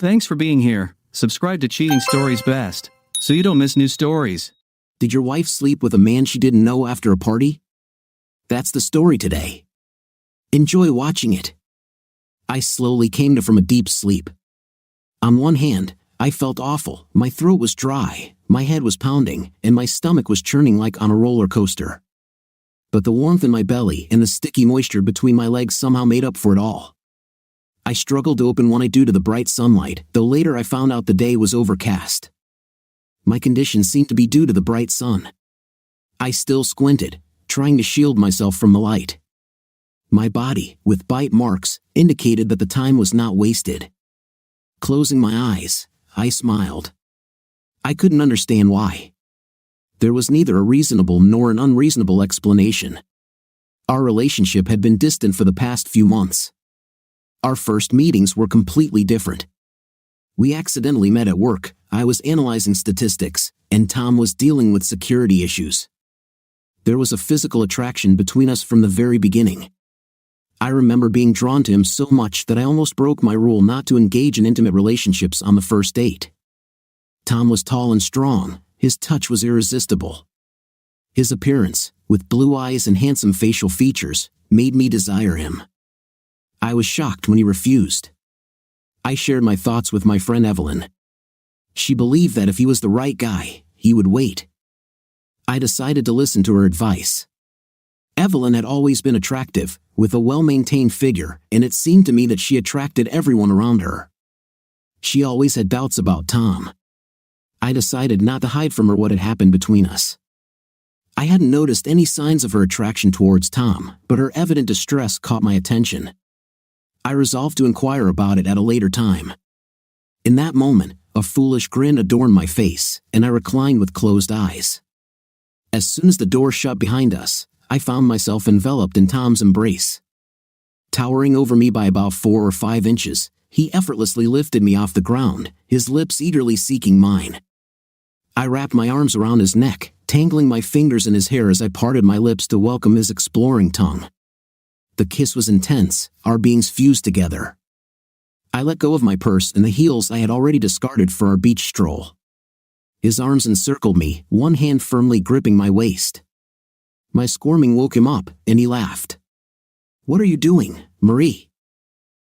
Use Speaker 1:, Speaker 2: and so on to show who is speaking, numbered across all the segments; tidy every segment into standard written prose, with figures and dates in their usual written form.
Speaker 1: Thanks for being here. Subscribe to Cheating Stories Best, so you don't miss new stories.
Speaker 2: Did your wife sleep with a man she didn't know after a party? That's the story today. Enjoy watching it. I slowly came to from a deep sleep. On one hand, I felt awful. My throat was dry, my head was pounding, and my stomach was churning like on a roller coaster. But the warmth in my belly and the sticky moisture between my legs somehow made up for it all. I struggled to open one eye due to the bright sunlight, though later I found out the day was overcast. My condition seemed to be due to the bright sun. I still squinted, trying to shield myself from the light. My body, with bite marks, indicated that the time was not wasted. Closing my eyes, I smiled. I couldn't understand why. There was neither a reasonable nor an unreasonable explanation. Our relationship had been distant for the past few months. Our first meetings were completely different. We accidentally met at work. I was analyzing statistics, and Tom was dealing with security issues. There was a physical attraction between us from the very beginning. I remember being drawn to him so much that I almost broke my rule not to engage in intimate relationships on the first date. Tom was tall and strong. His touch was irresistible. His appearance, with blue eyes and handsome facial features, made me desire him. I was shocked when he refused. I shared my thoughts with my friend Evelyn. She believed that if he was the right guy, he would wait. I decided to listen to her advice. Evelyn had always been attractive, with a well-maintained figure, and it seemed to me that she attracted everyone around her. She always had doubts about Tom. I decided not to hide from her what had happened between us. I hadn't noticed any signs of her attraction towards Tom, but her evident distress caught my attention. I resolved to inquire about it at a later time. In that moment, a foolish grin adorned my face, and I reclined with closed eyes. As soon as the door shut behind us, I found myself enveloped in Tom's embrace. Towering over me by about 4 or 5 inches, he effortlessly lifted me off the ground, his lips eagerly seeking mine. I wrapped my arms around his neck, tangling my fingers in his hair as I parted my lips to welcome his exploring tongue. The kiss was intense, our beings fused together. I let go of my purse and the heels I had already discarded for our beach stroll. His arms encircled me, one hand firmly gripping my waist. My squirming woke him up, and he laughed. "What are you doing, Marie?"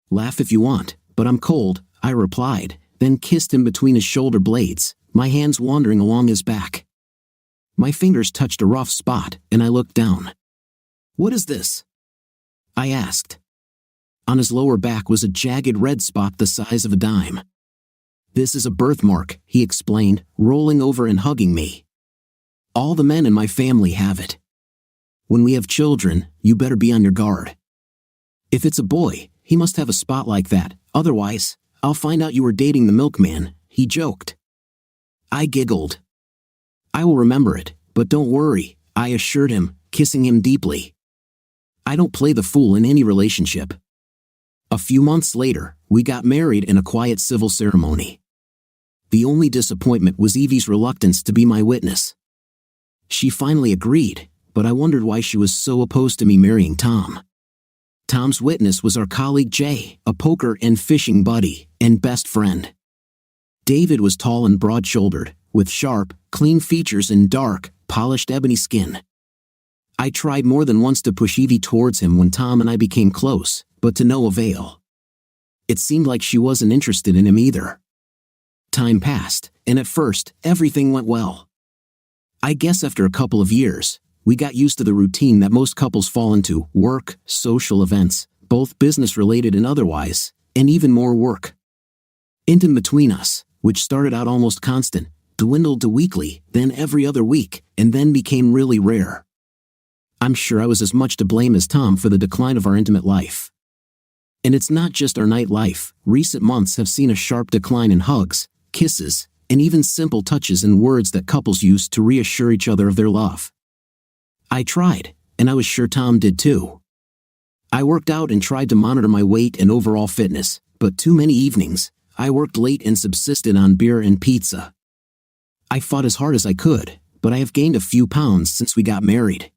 Speaker 2: "Laugh if you want, but I'm cold," I replied, then kissed him between his shoulder blades, my hands wandering along his back. My fingers touched a rough spot, and I looked down. "What is this?" I asked. On his lower back was a jagged red spot the size of a dime. "This is a birthmark," he explained, rolling over and hugging me. "All the men in my family have it. When we have children, you better be on your guard. If it's a boy, he must have a spot like that, otherwise, I'll find out you were dating the milkman," he joked. I giggled. "I will remember it, but don't worry," I assured him, kissing him deeply. I don't play the fool in any relationship. A few months later, we got married in a quiet civil ceremony. The only disappointment was Evie's reluctance to be my witness. She finally agreed, but I wondered why she was so opposed to me marrying Tom. Tom's witness was our colleague Jay, a poker and fishing buddy, and best friend. David was tall and broad-shouldered, with sharp, clean features and dark, polished ebony skin. I tried more than once to push Evie towards him when Tom and I became close, but to no avail. It seemed like she wasn't interested in him either. Time passed, and at first, everything went well. I guess after a couple of years, we got used to the routine that most couples fall into: work, social events, both business-related and otherwise, and even more work. Intimacy between us, which started out almost constant, dwindled to weekly, then every other week, and then became really rare. I'm sure I was as much to blame as Tom for the decline of our intimate life. And it's not just our nightlife. Recent months have seen a sharp decline in hugs, kisses, and even simple touches and words that couples use to reassure each other of their love. I tried, and I was sure Tom did too. I worked out and tried to monitor my weight and overall fitness, but too many evenings, I worked late and subsisted on beer and pizza. I fought as hard as I could, but I have gained a few pounds since we got married.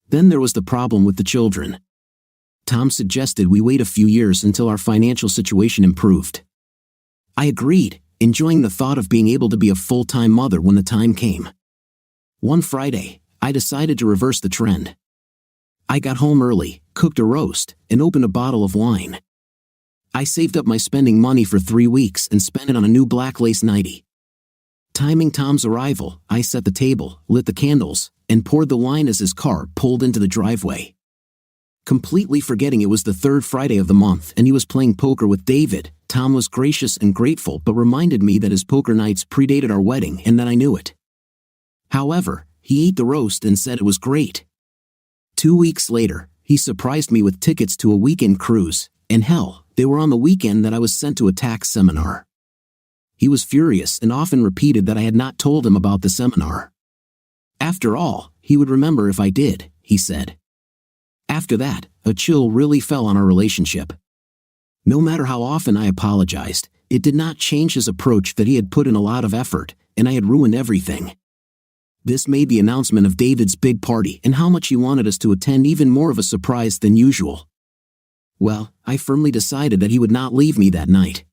Speaker 2: Then there was the problem with the children. Tom suggested we wait a few years until our financial situation improved. I agreed, enjoying the thought of being able to be a full-time mother when the time came. One Friday, I decided to reverse the trend. I got home early, cooked a roast, and opened a bottle of wine. I saved up my spending money for 3 weeks and spent it on a new black lace nightie. Timing Tom's arrival, I set the table, lit the candles, and poured the wine as his car pulled into the driveway. Completely forgetting it was the third Friday of the month and he was playing poker with David, Tom was gracious and grateful but reminded me that his poker nights predated our wedding and that I knew it. However, he ate the roast and said it was great. 2 weeks later, he surprised me with tickets to a weekend cruise, and hell, they were on the weekend that I was sent to a tax seminar. He was furious and often repeated that I had not told him about the seminar. After all, he would remember if I did, he said. After that, a chill really fell on our relationship. No matter how often I apologized, it did not change his approach that he had put in a lot of effort, and I had ruined everything. This made the announcement of David's big party and how much he wanted us to attend even more of a surprise than usual. Well, I firmly decided that he would not leave me that night.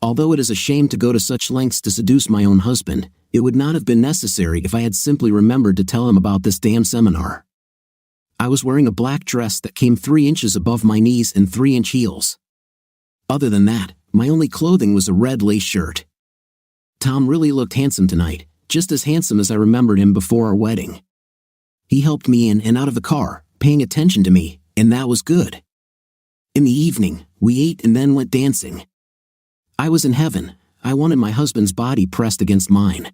Speaker 2: Although it is a shame to go to such lengths to seduce my own husband, it would not have been necessary if I had simply remembered to tell him about this damn seminar. I was wearing a black dress that came 3 inches above my knees and 3-inch heels. Other than that, my only clothing was a red lace shirt. Tom really looked handsome tonight, just as handsome as I remembered him before our wedding. He helped me in and out of the car, paying attention to me, and that was good. In the evening, we ate and then went dancing. I was in heaven. I wanted my husband's body pressed against mine.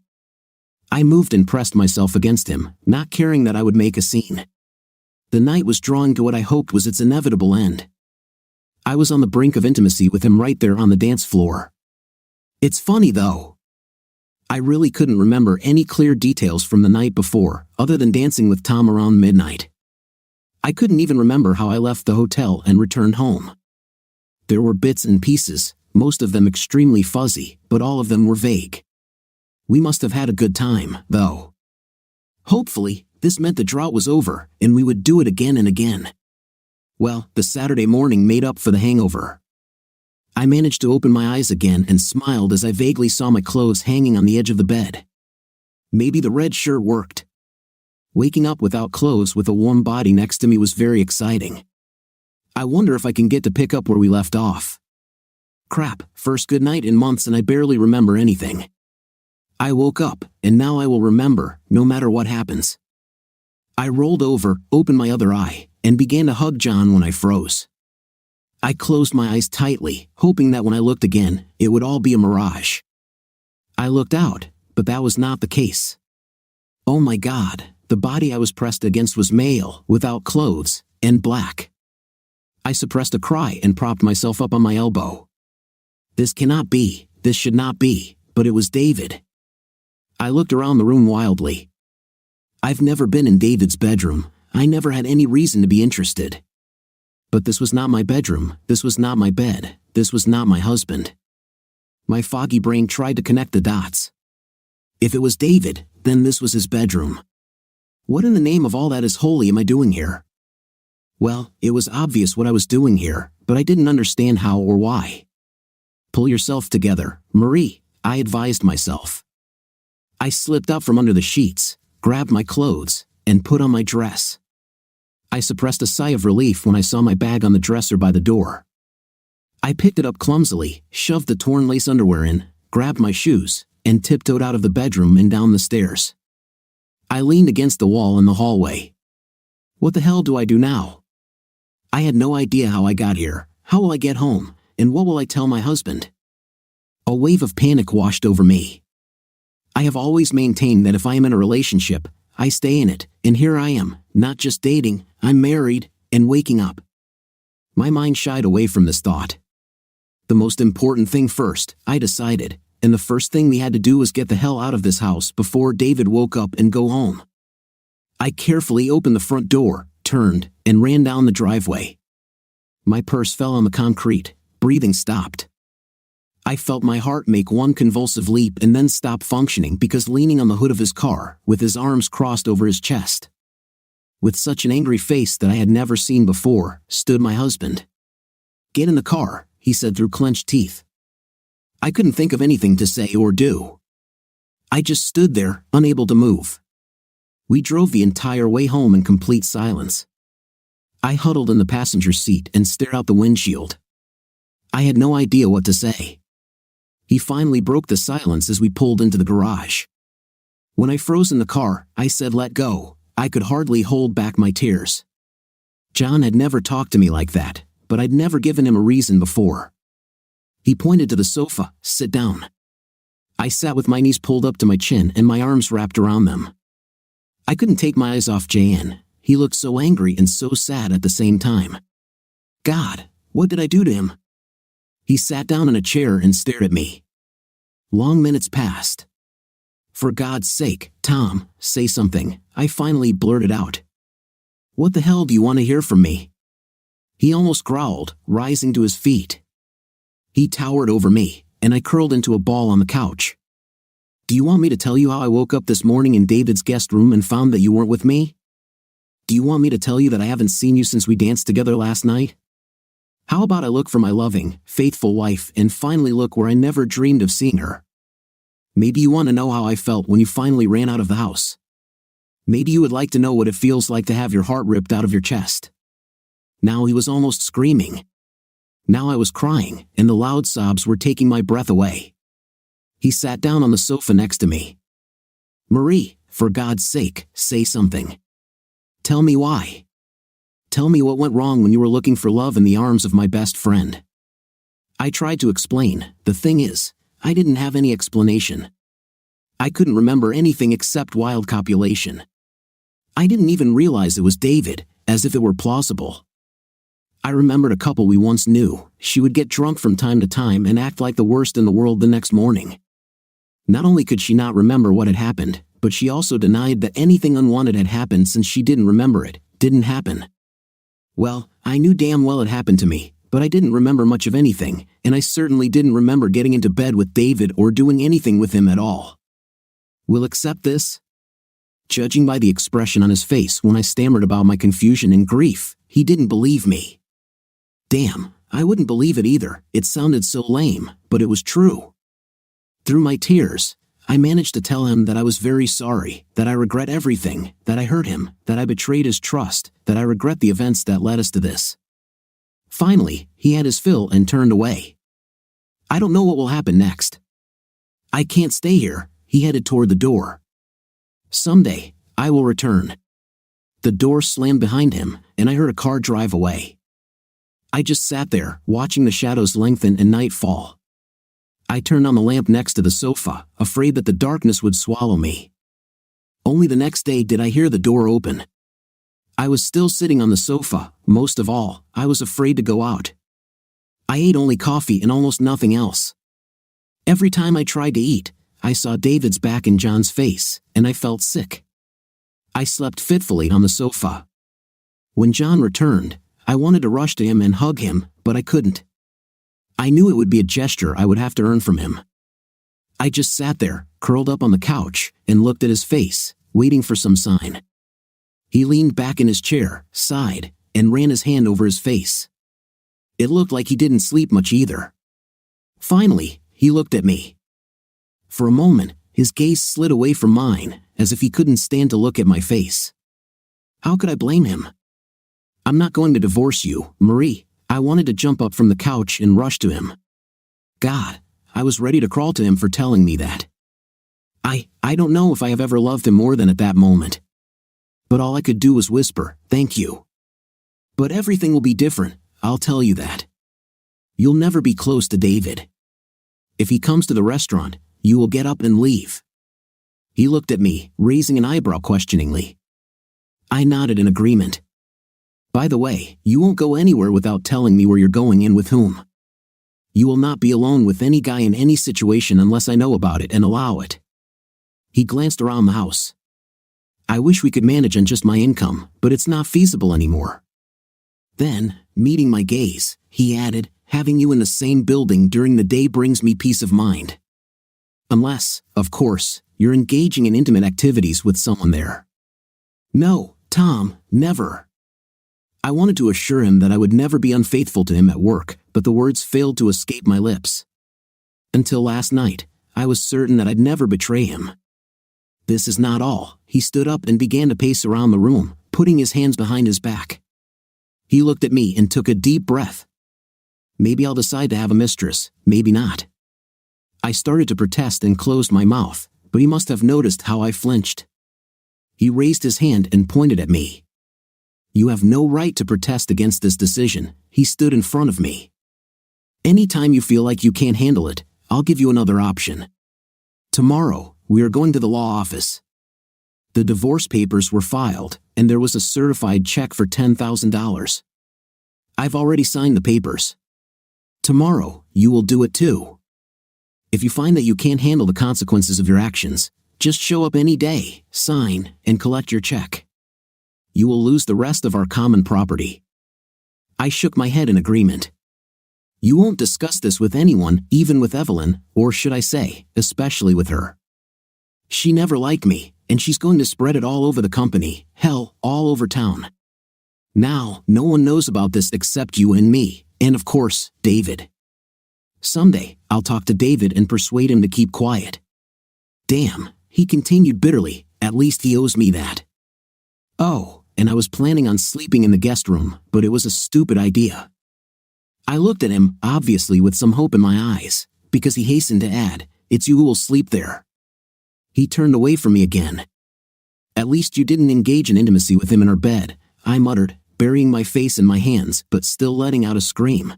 Speaker 2: I moved and pressed myself against him, not caring that I would make a scene. The night was drawing to what I hoped was its inevitable end. I was on the brink of intimacy with him right there on the dance floor. It's funny though. I really couldn't remember any clear details from the night before, other than dancing with Tom around midnight. I couldn't even remember how I left the hotel and returned home. There were bits and pieces, most of them extremely fuzzy, but all of them were vague. We must have had a good time, though. Hopefully, this meant the drought was over, and we would do it again and again. Well, the Saturday morning made up for the hangover. I managed to open my eyes again and smiled as I vaguely saw my clothes hanging on the edge of the bed. Maybe the red shirt worked. Waking up without clothes with a warm body next to me was very exciting. I wonder if I can get to pick up where we left off. Crap, first good night in months and I barely remember anything. I woke up, and now I will remember, no matter what happens. I rolled over, opened my other eye, and began to hug John when I froze. I closed my eyes tightly, hoping that when I looked again, it would all be a mirage. I looked out, but that was not the case. Oh my God, the body I was pressed against was male, without clothes, and black. I suppressed a cry and propped myself up on my elbow. This cannot be, this should not be, but it was David. I looked around the room wildly. I've never been in David's bedroom. I never had any reason to be interested. But this was not my bedroom, this was not my bed, this was not my husband. My foggy brain tried to connect the dots. If it was David, then this was his bedroom. What in the name of all that is holy am I doing here? Well, it was obvious what I was doing here, but I didn't understand how or why. Pull yourself together, Marie, I advised myself. I slipped up from under the sheets, grabbed my clothes, and put on my dress. I suppressed a sigh of relief when I saw my bag on the dresser by the door. I picked it up clumsily, shoved the torn lace underwear in, grabbed my shoes, and tiptoed out of the bedroom and down the stairs. I leaned against the wall in the hallway. What the hell do I do now? I had no idea how I got here, how will I get home, and what will I tell my husband? A wave of panic washed over me. I have always maintained that if I am in a relationship, I stay in it, and here I am, not just dating, I'm married, and waking up. My mind shied away from this thought. The most important thing first, I decided, and the first thing we had to do was get the hell out of this house before David woke up and go home. I carefully opened the front door, turned, and ran down the driveway. My purse fell on the concrete, breathing stopped. I felt my heart make one convulsive leap and then stop functioning because leaning on the hood of his car, with his arms crossed over his chest, with such an angry face that I had never seen before, stood my husband. "Get in the car," he said through clenched teeth. I couldn't think of anything to say or do. I just stood there, unable to move. We drove the entire way home in complete silence. I huddled in the passenger seat and stared out the windshield. I had no idea what to say. He finally broke the silence as we pulled into the garage. When I froze in the car, I said, "Let go." I could hardly hold back my tears. John had never talked to me like that, but I'd never given him a reason before. He pointed to the sofa. "Sit down." I sat with my knees pulled up to my chin and my arms wrapped around them. I couldn't take my eyes off Jan. He looked so angry and so sad at the same time. God, what did I do to him? He sat down in a chair and stared at me. Long minutes passed. "For God's sake, Tom, say something," I finally blurted out. "What the hell do you want to hear from me?" He almost growled, rising to his feet. He towered over me, and I curled into a ball on the couch. "Do you want me to tell you how I woke up this morning in David's guest room and found that you weren't with me? Do you want me to tell you that I haven't seen you since we danced together last night? How about I look for my loving, faithful wife and finally look where I never dreamed of seeing her? Maybe you want to know how I felt when you finally ran out of the house. Maybe you would like to know what it feels like to have your heart ripped out of your chest." Now he was almost screaming. Now I was crying, and the loud sobs were taking my breath away. He sat down on the sofa next to me. "Marie, for God's sake, say something. Tell me why. Tell me what went wrong when you were looking for love in the arms of my best friend." I tried to explain. The thing is, I didn't have any explanation. I couldn't remember anything except wild copulation. I didn't even realize it was David, as if it were plausible. I remembered a couple we once knew. She would get drunk from time to time and act like the worst in the world the next morning. Not only could she not remember what had happened, but she also denied that anything unwanted had happened since she didn't remember it, didn't happen. Well, I knew damn well it happened to me, but I didn't remember much of anything, and I certainly didn't remember getting into bed with David or doing anything with him at all. Will accept this? Judging by the expression on his face when I stammered about my confusion and grief, he didn't believe me. Damn, I wouldn't believe it either. It sounded so lame, but it was true. Through my tears, I managed to tell him that I was very sorry, that I regret everything, that I hurt him, that I betrayed his trust, that I regret the events that led us to this. Finally, he had his fill and turned away. I don't know what will happen next. I can't stay here. He headed toward the door. Someday, I will return. The door slammed behind him, and I heard a car drive away. I just sat there, watching the shadows lengthen and night fall. I turned on the lamp next to the sofa, afraid that the darkness would swallow me. Only the next day did I hear the door open. I was still sitting on the sofa. Most of all, I was afraid to go out. I ate only coffee and almost nothing else. Every time I tried to eat, I saw David's back in John's face, and I felt sick. I slept fitfully on the sofa. When John returned, I wanted to rush to him and hug him, but I couldn't. I knew it would be a gesture I would have to earn from him. I just sat there, curled up on the couch, and looked at his face, waiting for some sign. He leaned back in his chair, sighed, and ran his hand over his face. It looked like he didn't sleep much either. Finally, he looked at me. For a moment, his gaze slid away from mine, as if he couldn't stand to look at my face. How could I blame him? "I'm not going to divorce you, Marie." I wanted to jump up from the couch and rush to him. God, I was ready to crawl to him for telling me that. I don't know if I have ever loved him more than at that moment. But all I could do was whisper, "Thank you." But everything will be different, I'll tell you that. You'll never be close to David. If he comes to the restaurant, you will get up and leave. He looked at me, raising an eyebrow questioningly. I nodded in agreement. By the way, you won't go anywhere without telling me where you're going and with whom. You will not be alone with any guy in any situation unless I know about it and allow it. He glanced around the house. I wish we could manage on just my income, but it's not feasible anymore. Then, meeting my gaze, he added, having you in the same building during the day brings me peace of mind. Unless, of course, you're engaging in intimate activities with someone there. No, Tom, never. I wanted to assure him that I would never be unfaithful to him at work, but the words failed to escape my lips. Until last night, I was certain that I'd never betray him. This is not all. He stood up and began to pace around the room, putting his hands behind his back. He looked at me and took a deep breath. Maybe I'll decide to have a mistress, maybe not. I started to protest and closed my mouth, but he must have noticed how I flinched. He raised his hand and pointed at me. You have no right to protest against this decision. He stood in front of me. Anytime you feel like you can't handle it, I'll give you another option. Tomorrow, we are going to the law office. The divorce papers were filed, and there was a certified check for $10,000. I've already signed the papers. Tomorrow, you will do it too. If you find that you can't handle the consequences of your actions, just show up any day, sign, and collect your check. You will lose the rest of our common property. I shook my head in agreement. You won't discuss this with anyone, even with Evelyn, or should I say, especially with her. She never liked me, and she's going to spread it all over the company, hell, all over town. Now, no one knows about this except you and me, and of course, David. Someday, I'll talk to David and persuade him to keep quiet. Damn, he continued bitterly, at least he owes me that. Oh, and I was planning on sleeping in the guest room, but it was a stupid idea. I looked at him, obviously with some hope in my eyes, because he hastened to add, it's you who will sleep there. He turned away from me again. At least you didn't engage in intimacy with him in her bed, I muttered, burying my face in my hands but still letting out a scream.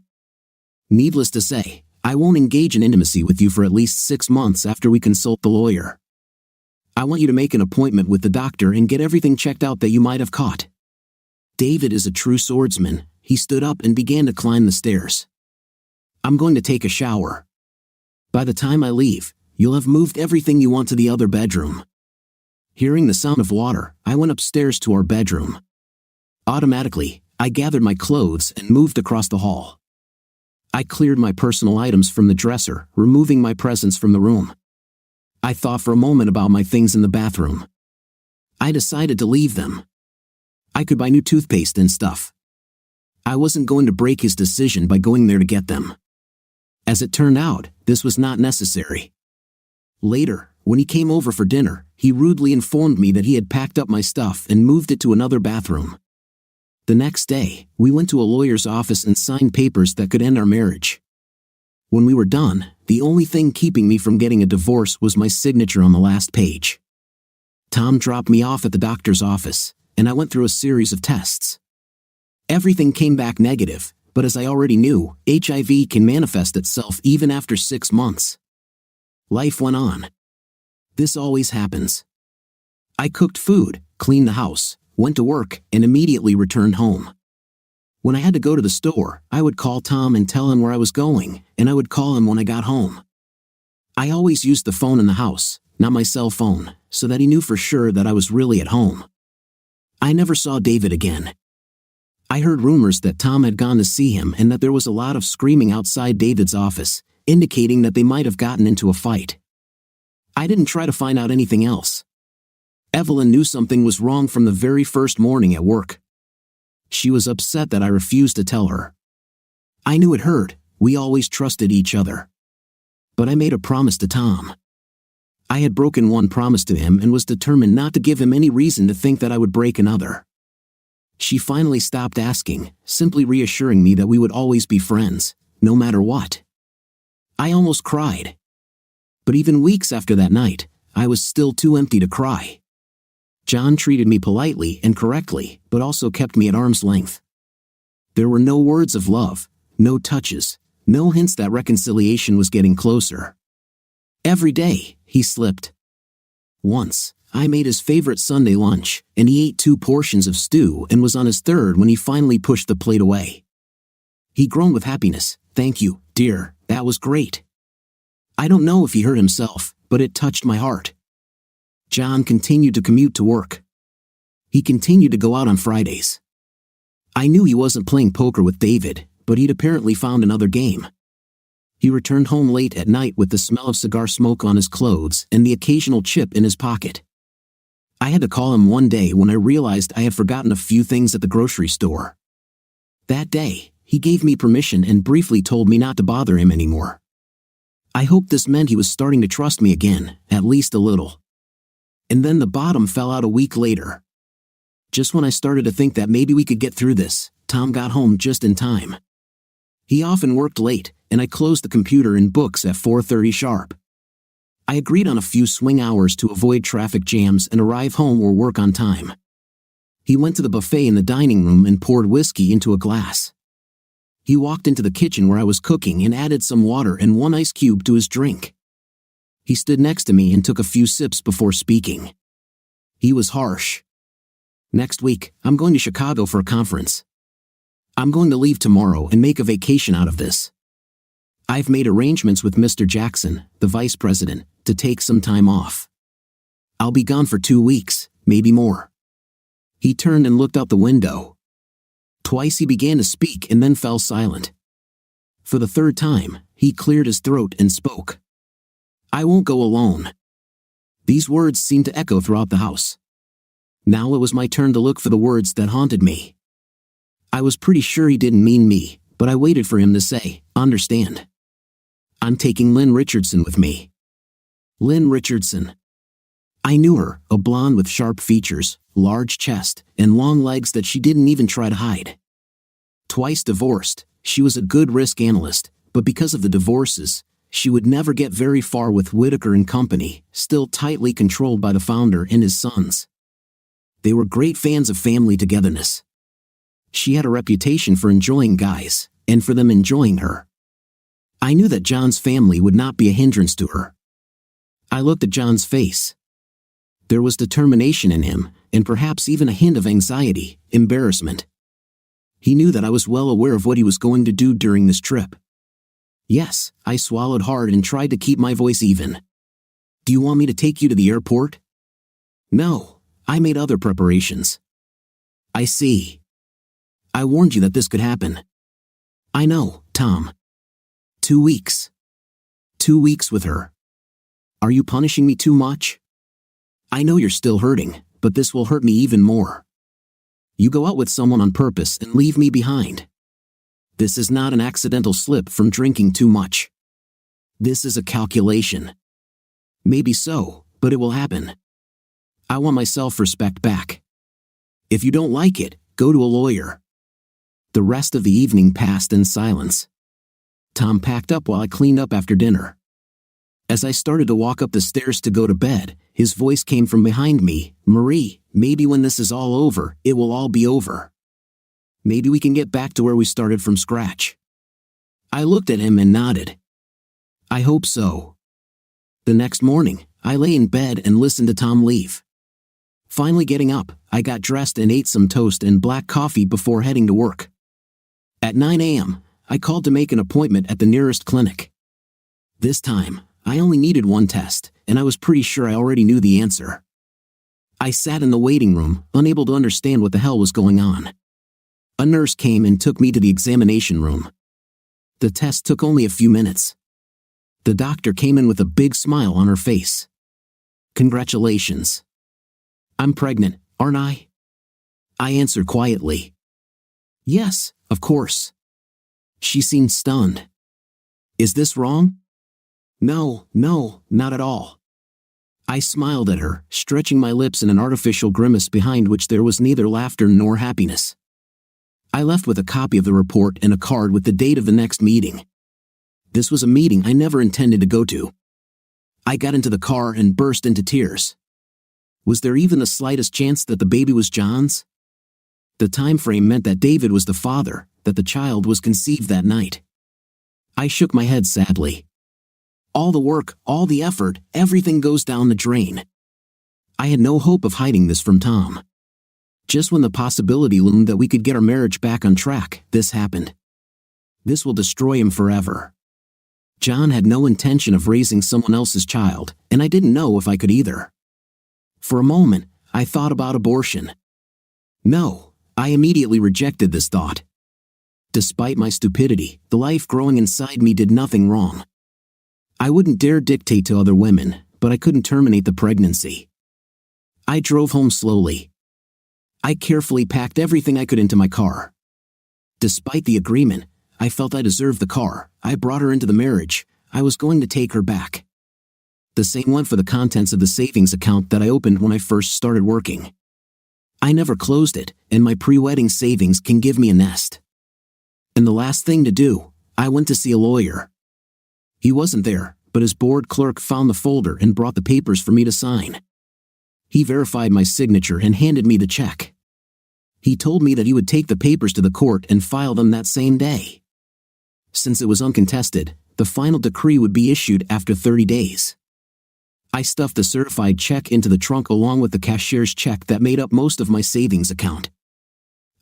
Speaker 2: Needless to say, I won't engage in intimacy with you for at least 6 months after we consult the lawyer. I want you to make an appointment with the doctor and get everything checked out that you might have caught. David is a true swordsman. He stood up and began to climb the stairs. I'm going to take a shower. By the time I leave, you'll have moved everything you want to the other bedroom. Hearing the sound of water, I went upstairs to our bedroom. Automatically, I gathered my clothes and moved across the hall. I cleared my personal items from the dresser, removing my presence from the room. I thought for a moment about my things in the bathroom. I decided to leave them. I could buy new toothpaste and stuff. I wasn't going to break his decision by going there to get them. As it turned out, this was not necessary. Later, when he came over for dinner, he rudely informed me that he had packed up my stuff and moved it to another bathroom. The next day, we went to a lawyer's office and signed papers that could end our marriage. When we were done, the only thing keeping me from getting a divorce was my signature on the last page. Tom dropped me off at the doctor's office, and I went through a series of tests. Everything came back negative, but as I already knew, HIV can manifest itself even after 6 months. Life went on. This always happens. I cooked food, cleaned the house, went to work, and immediately returned home. When I had to go to the store, I would call Tom and tell him where I was going, and I would call him when I got home. I always used the phone in the house, not my cell phone, so that he knew for sure that I was really at home. I never saw David again. I heard rumors that Tom had gone to see him and that there was a lot of screaming outside David's office, indicating that they might have gotten into a fight. I didn't try to find out anything else. Evelyn knew something was wrong from the very first morning at work. She was upset that I refused to tell her. I knew it hurt. We always trusted each other. But I made a promise to Tom. I had broken one promise to him and was determined not to give him any reason to think that I would break another. She finally stopped asking, simply reassuring me that we would always be friends, no matter what. I almost cried. But even weeks after that night, I was still too empty to cry. John treated me politely and correctly, but also kept me at arm's length. There were no words of love, no touches, no hints that reconciliation was getting closer. Every day, he slipped. Once, I made his favorite Sunday lunch, and he ate 2 portions of stew and was on his 3rd when he finally pushed the plate away. He groaned with happiness. "Thank you, dear, that was great." I don't know if he hurt himself, but it touched my heart. John continued to commute to work. He continued to go out on Fridays. I knew he wasn't playing poker with David, but he'd apparently found another game. He returned home late at night with the smell of cigar smoke on his clothes and the occasional chip in his pocket. I had to call him one day when I realized I had forgotten a few things at the grocery store. That day, he gave me permission and briefly told me not to bother him anymore. I hoped this meant he was starting to trust me again, at least a little. And then the bottom fell out a week later. Just when I started to think that maybe we could get through this, Tom got home just in time. He often worked late, and I closed the computer and books at 4:30 sharp. I agreed on a few swing hours to avoid traffic jams and arrive home or work on time. He went to the buffet in the dining room and poured whiskey into a glass. He walked into the kitchen where I was cooking and added some water and one ice cube to his drink. He stood next to me and took a few sips before speaking. He was harsh. "Next week, I'm going to Chicago for a conference. I'm going to leave tomorrow and make a vacation out of this. I've made arrangements with Mr. Jackson, the vice president, to take some time off. I'll be gone for 2 weeks, maybe more." He turned and looked out the window. Twice he began to speak and then fell silent. For the third time, he cleared his throat and spoke. "I won't go alone." These words seemed to echo throughout the house. Now it was my turn to look for the words that haunted me. I was pretty sure he didn't mean me, but I waited for him to say, "Understand. I'm taking Lynn Richardson with me." Lynn Richardson. I knew her, a blonde with sharp features, large chest, and long legs that she didn't even try to hide. Twice divorced, she was a good risk analyst, but because of the divorces, she would never get very far with Whitaker and Company, still tightly controlled by the founder and his sons. They were great fans of family togetherness. She had a reputation for enjoying guys, and for them enjoying her. I knew that John's family would not be a hindrance to her. I looked at John's face. There was determination in him, and perhaps even a hint of anxiety, embarrassment. He knew that I was well aware of what he was going to do during this trip. "Yes," I swallowed hard and tried to keep my voice even. "Do you want me to take you to the airport?" "No, I made other preparations." "I see. I warned you that this could happen." "I know, Tom. 2 weeks. 2 weeks with her. Are you punishing me too much? I know you're still hurting, but this will hurt me even more. You go out with someone on purpose and leave me behind. This is not an accidental slip from drinking too much. This is a calculation. Maybe so, but it will happen. I want my self-respect back. If you don't like it, go to a lawyer." The rest of the evening passed in silence. Tom packed up while I cleaned up after dinner. As I started to walk up the stairs to go to bed, his voice came from behind me. "Marie, maybe when this is all over, it will all be over. Maybe we can get back to where we started from scratch." I looked at him and nodded. "I hope so." The next morning, I lay in bed and listened to Tom leave. Finally getting up, I got dressed and ate some toast and black coffee before heading to work. At 9 a.m., I called to make an appointment at the nearest clinic. This time, I only needed one test, and I was pretty sure I already knew the answer. I sat in the waiting room, unable to understand what the hell was going on. A nurse came and took me to the examination room. The test took only a few minutes. The doctor came in with a big smile on her face. "Congratulations. I'm pregnant, aren't I?" I answered quietly. "Yes, of course." She seemed stunned. "Is this wrong?" No, not at all." I smiled at her, stretching my lips in an artificial grimace behind which there was neither laughter nor happiness. I left with a copy of the report and a card with the date of the next meeting. This was a meeting I never intended to go to. I got into the car and burst into tears. Was there even the slightest chance that the baby was John's? The time frame meant that David was the father, that the child was conceived that night. I shook my head sadly. All the work, all the effort, everything goes down the drain. I had no hope of hiding this from Tom. Just when the possibility loomed that we could get our marriage back on track, this happened. This will destroy him forever. John had no intention of raising someone else's child, and I didn't know if I could either. For a moment, I thought about abortion. No, I immediately rejected this thought. Despite my stupidity, the life growing inside me did nothing wrong. I wouldn't dare dictate to other women, but I couldn't terminate the pregnancy. I drove home slowly. I carefully packed everything I could into my car. Despite the agreement, I felt I deserved the car. I brought her into the marriage. I was going to take her back. The same went for the contents of the savings account that I opened when I first started working. I never closed it, and my pre-wedding savings can give me a nest. And the last thing to do, I went to see a lawyer. He wasn't there, but his board clerk found the folder and brought the papers for me to sign. He verified my signature and handed me the check. He told me that he would take the papers to the court and file them that same day. Since it was uncontested, the final decree would be issued after 30 days. I stuffed the certified check into the trunk along with the cashier's check that made up most of my savings account.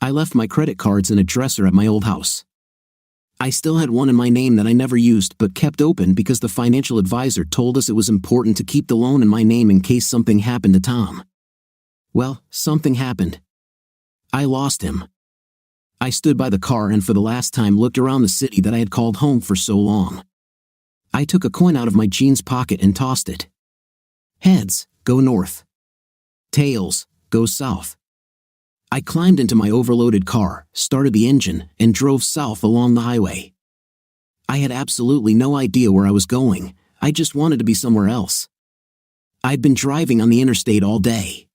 Speaker 2: I left my credit cards in a dresser at my old house. I still had one in my name that I never used but kept open because the financial advisor told us it was important to keep the loan in my name in case something happened to Tom. Well, something happened. I lost him. I stood by the car and for the last time looked around the city that I had called home for so long. I took a coin out of my jeans pocket and tossed it. Heads, go north. Tails, go south. I climbed into my overloaded car, started the engine, and drove south along the highway. I had absolutely no idea where I was going. I just wanted to be somewhere else. I'd been driving on the interstate all day.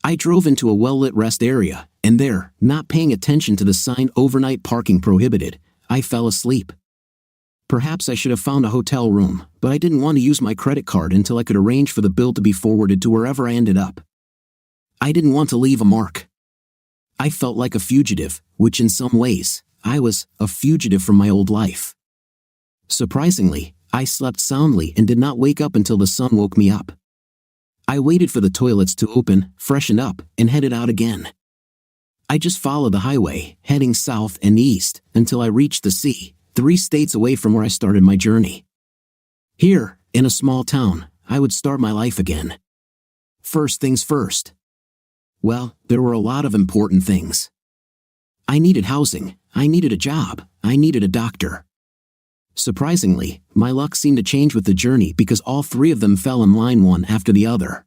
Speaker 2: I drove into a well-lit rest area, and there, not paying attention to the sign "Overnight Parking Prohibited," I fell asleep. Perhaps I should have found a hotel room, but I didn't want to use my credit card until I could arrange for the bill to be forwarded to wherever I ended up. I didn't want to leave a mark. I felt like a fugitive, which in some ways, I was a fugitive from my old life. Surprisingly, I slept soundly and did not wake up until the sun woke me up. I waited for the toilets to open, freshened up, and headed out again. I just followed the highway, heading south and east, until I reached the sea, 3 states away from where I started my journey. Here, in a small town, I would start my life again. First things first. Well, there were a lot of important things. I needed housing, I needed a job, I needed a doctor. Surprisingly, my luck seemed to change with the journey because all 3 of them fell in line one after the other.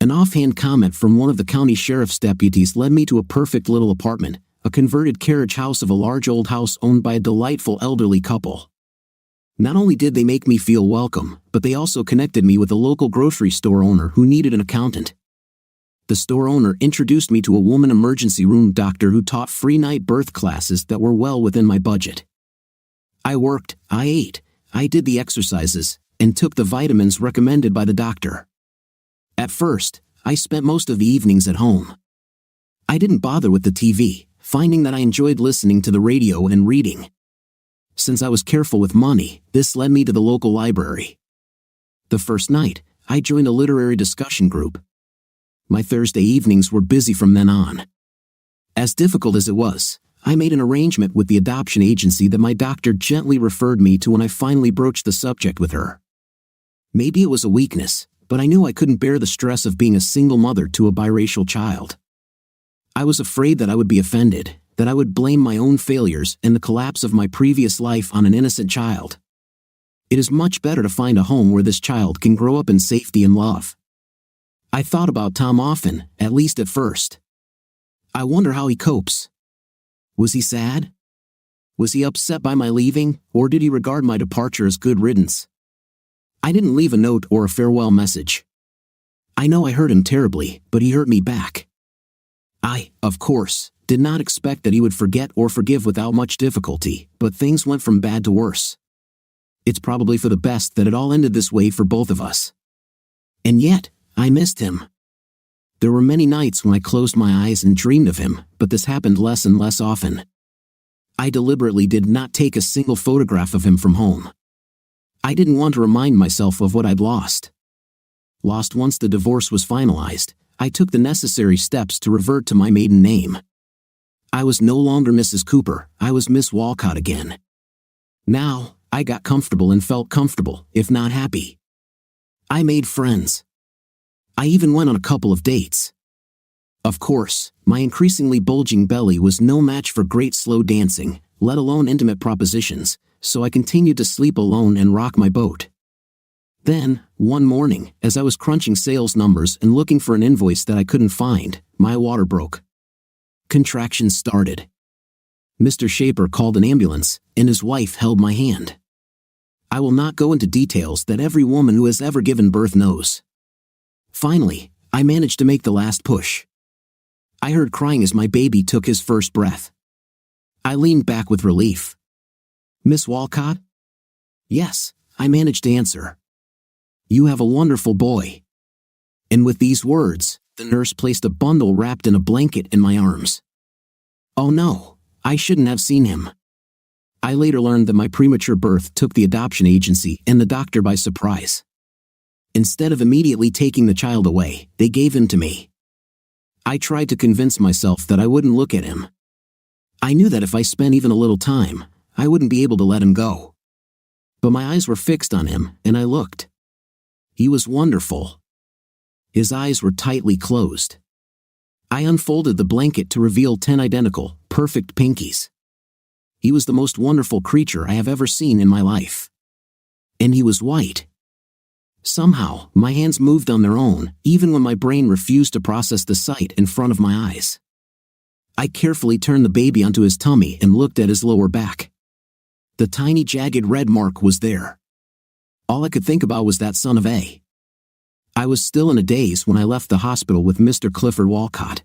Speaker 2: An offhand comment from one of the county sheriff's deputies led me to a perfect little apartment, a converted carriage house of a large old house owned by a delightful elderly couple. Not only did they make me feel welcome, but they also connected me with a local grocery store owner who needed an accountant. The store owner introduced me to a woman emergency room doctor who taught free night birth classes that were well within my budget. I worked, I ate, I did the exercises, and took the vitamins recommended by the doctor. At first, I spent most of the evenings at home. I didn't bother with the TV, finding that I enjoyed listening to the radio and reading. Since I was careful with money, this led me to the local library. The first night, I joined a literary discussion group. My Thursday evenings were busy from then on. As difficult as it was, I made an arrangement with the adoption agency that my doctor gently referred me to when I finally broached the subject with her. Maybe it was a weakness, but I knew I couldn't bear the stress of being a single mother to a biracial child. I was afraid that I would be offended, that I would blame my own failures and the collapse of my previous life on an innocent child. It is much better to find a home where this child can grow up in safety and love. I thought about Tom often, at least at first. I wonder how he copes. Was he sad? Was he upset by my leaving, or did he regard my departure as good riddance? I didn't leave a note or a farewell message. I know I hurt him terribly, but he hurt me back. I, of course, did not expect that he would forget or forgive without much difficulty, but things went from bad to worse. It's probably for the best that it all ended this way for both of us. And yet, I missed him. There were many nights when I closed my eyes and dreamed of him, but this happened less and less often. I deliberately did not take a single photograph of him from home. I didn't want to remind myself of what I'd lost. Lost once the divorce was finalized, I took the necessary steps to revert to my maiden name. I was no longer Mrs. Cooper, I was Miss Walcott again. Now, I got comfortable and felt comfortable, if not happy. I made friends. I even went on a couple of dates. Of course, my increasingly bulging belly was no match for great slow dancing, let alone intimate propositions, so I continued to sleep alone and rock my boat. Then, one morning, as I was crunching sales numbers and looking for an invoice that I couldn't find, my water broke. Contractions started. Mr. Shaper called an ambulance, and his wife held my hand. I will not go into details that every woman who has ever given birth knows. Finally, I managed to make the last push. I heard crying as my baby took his first breath. I leaned back with relief. "Miss Walcott?" "Yes," I managed to answer. "You have a wonderful boy." And with these words, the nurse placed a bundle wrapped in a blanket in my arms. Oh no, I shouldn't have seen him. I later learned that my premature birth took the adoption agency and the doctor by surprise. Instead of immediately taking the child away, they gave him to me. I tried to convince myself that I wouldn't look at him. I knew that if I spent even a little time, I wouldn't be able to let him go. But my eyes were fixed on him, and I looked. He was wonderful. His eyes were tightly closed. I unfolded the blanket to reveal 10 identical, perfect pinkies. He was the most wonderful creature I have ever seen in my life. And he was white. Somehow, my hands moved on their own, even when my brain refused to process the sight in front of my eyes. I carefully turned the baby onto his tummy and looked at his lower back. The tiny jagged red mark was there. All I could think about was that son of A. I was still in a daze when I left the hospital with Mr. Clifford Walcott.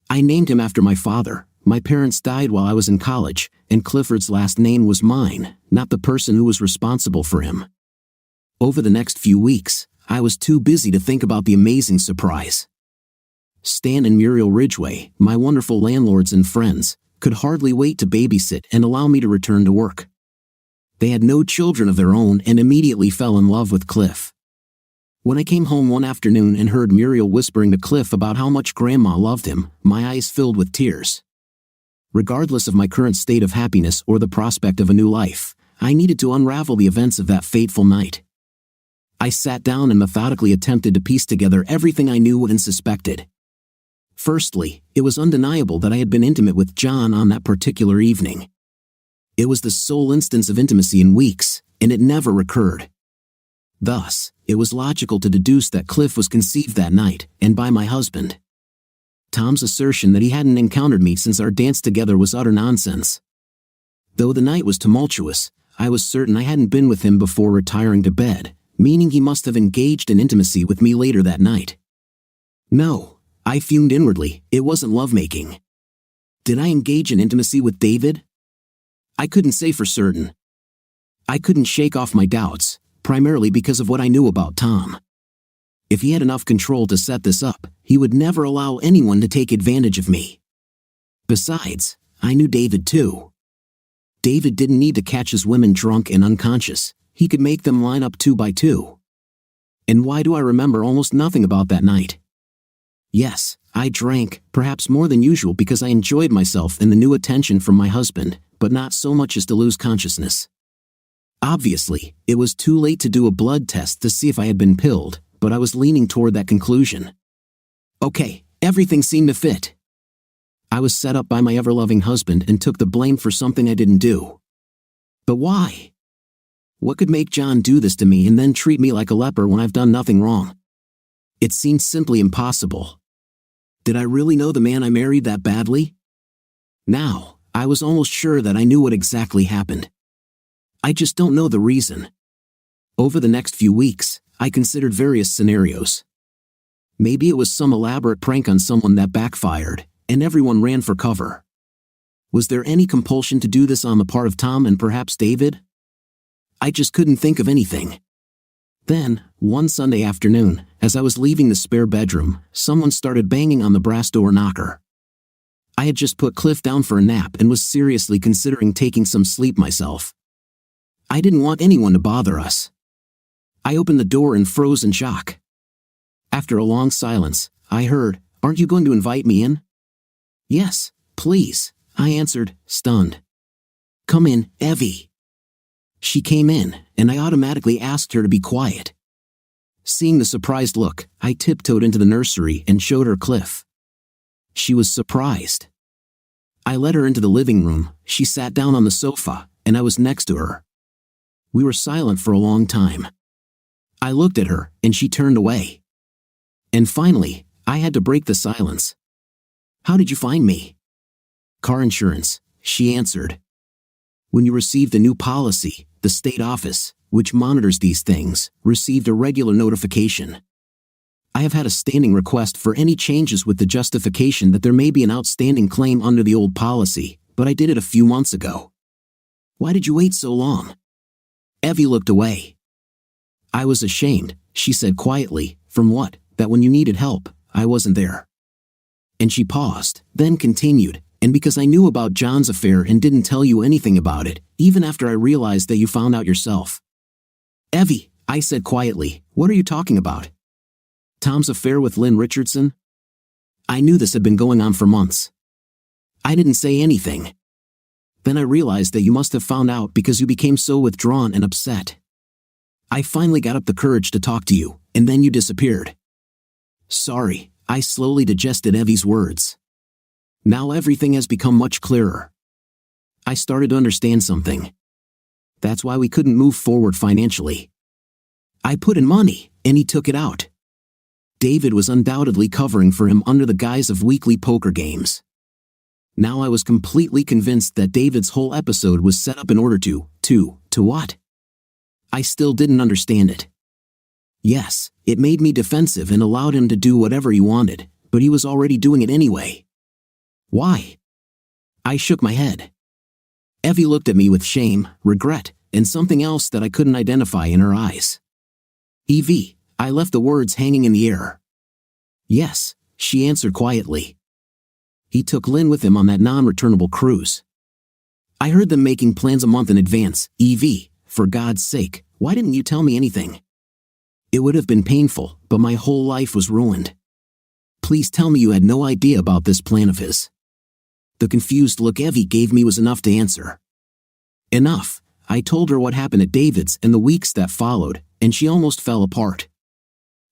Speaker 2: I named him after my father. My parents died while I was in college, and Clifford's last name was mine, not the person who was responsible for him. Over the next few weeks, I was too busy to think about the amazing surprise. Stan and Muriel Ridgway, my wonderful landlords and friends, could hardly wait to babysit and allow me to return to work. They had no children of their own and immediately fell in love with Cliff. When I came home one afternoon and heard Muriel whispering to Cliff about how much Grandma loved him, my eyes filled with tears. Regardless of my current state of happiness or the prospect of a new life, I needed to unravel the events of that fateful night. I sat down and methodically attempted to piece together everything I knew and suspected. Firstly, it was undeniable that I had been intimate with John on that particular evening. It was the sole instance of intimacy in weeks, and it never recurred. Thus, it was logical to deduce that Cliff was conceived that night, and by my husband. Tom's assertion that he hadn't encountered me since our dance together was utter nonsense. Though the night was tumultuous, I was certain I hadn't been with him before retiring to bed, meaning he must have engaged in intimacy with me later that night. No, I fumed inwardly, it wasn't lovemaking. Did I engage in intimacy with David? I couldn't say for certain. I couldn't shake off my doubts, primarily because of what I knew about Tom. If he had enough control to set this up, he would never allow anyone to take advantage of me. Besides, I knew David too. David didn't need to catch his women drunk and unconscious, he could make them line up 2 by 2. And why do I remember almost nothing about that night? Yes, I drank, perhaps more than usual because I enjoyed myself and the new attention from my husband, but not so much as to lose consciousness. Obviously, it was too late to do a blood test to see if I had been pilled, but I was leaning toward that conclusion. Okay, everything seemed to fit. I was set up by my ever-loving husband and took the blame for something I didn't do. But why? What could make John do this to me and then treat me like a leper when I've done nothing wrong? It seemed simply impossible. Did I really know the man I married that badly? Now, I was almost sure that I knew what exactly happened. I just don't know the reason. Over the next few weeks, I considered various scenarios. Maybe it was some elaborate prank on someone that backfired, and everyone ran for cover. Was there any compulsion to do this on the part of Tom and perhaps David? I just couldn't think of anything. Then, one Sunday afternoon, as I was leaving the spare bedroom, someone started banging on the brass door knocker. I had just put Cliff down for a nap and was seriously considering taking some sleep myself. I didn't want anyone to bother us. I opened the door and froze in shock. After a long silence, I heard, "Aren't you going to invite me in?" "Yes, please," I answered, stunned. "Come in, Evie." She came in, and I automatically asked her to be quiet. Seeing the surprised look, I tiptoed into the nursery and showed her Cliff. She was surprised. I led her into the living room, she sat down on the sofa, and I was next to her. We were silent for a long time. I looked at her, and she turned away. And finally, I had to break the silence. "How did you find me?" "Car insurance," she answered. When you received a new policy, the state office, which monitors these things, received a regular notification. I have had a standing request for any changes with the justification that there may be an outstanding claim under the old policy, but I did it a few months ago. Why did you wait so long? Evie looked away. I was ashamed, she said quietly. From what? That when you needed help, I wasn't there. And she paused, then continued, and because I knew about John's affair and didn't tell you anything about it, even after I realized that you found out yourself. Evie, I said quietly, what are you talking about? Tom's affair with Lynn Richardson? I knew this had been going on for months. I didn't say anything. Then I realized that you must have found out because you became so withdrawn and upset. I finally got up the courage to talk to you, and then you disappeared. Sorry, I slowly digested Evie's words. Now everything has become much clearer. I started to understand something. That's why we couldn't move forward financially. I put in money, and he took it out. David was undoubtedly covering for him under the guise of weekly poker games. Now I was completely convinced that David's whole episode was set up in order to what? I still didn't understand it. Yes, it made me defensive and allowed him to do whatever he wanted, but he was already doing it anyway. Why? I shook my head. Evie looked at me with shame, regret, and something else that I couldn't identify in her eyes. Evie, I left the words hanging in the air. Yes, she answered quietly. He took Lynn with him on that non-returnable cruise. I heard them making plans a month in advance. Evie, for God's sake, why didn't you tell me anything? It would have been painful, but my whole life was ruined. Please tell me you had no idea about this plan of his. The confused look Evie gave me was enough to answer. Enough. I told her what happened at David's and the weeks that followed, and she almost fell apart.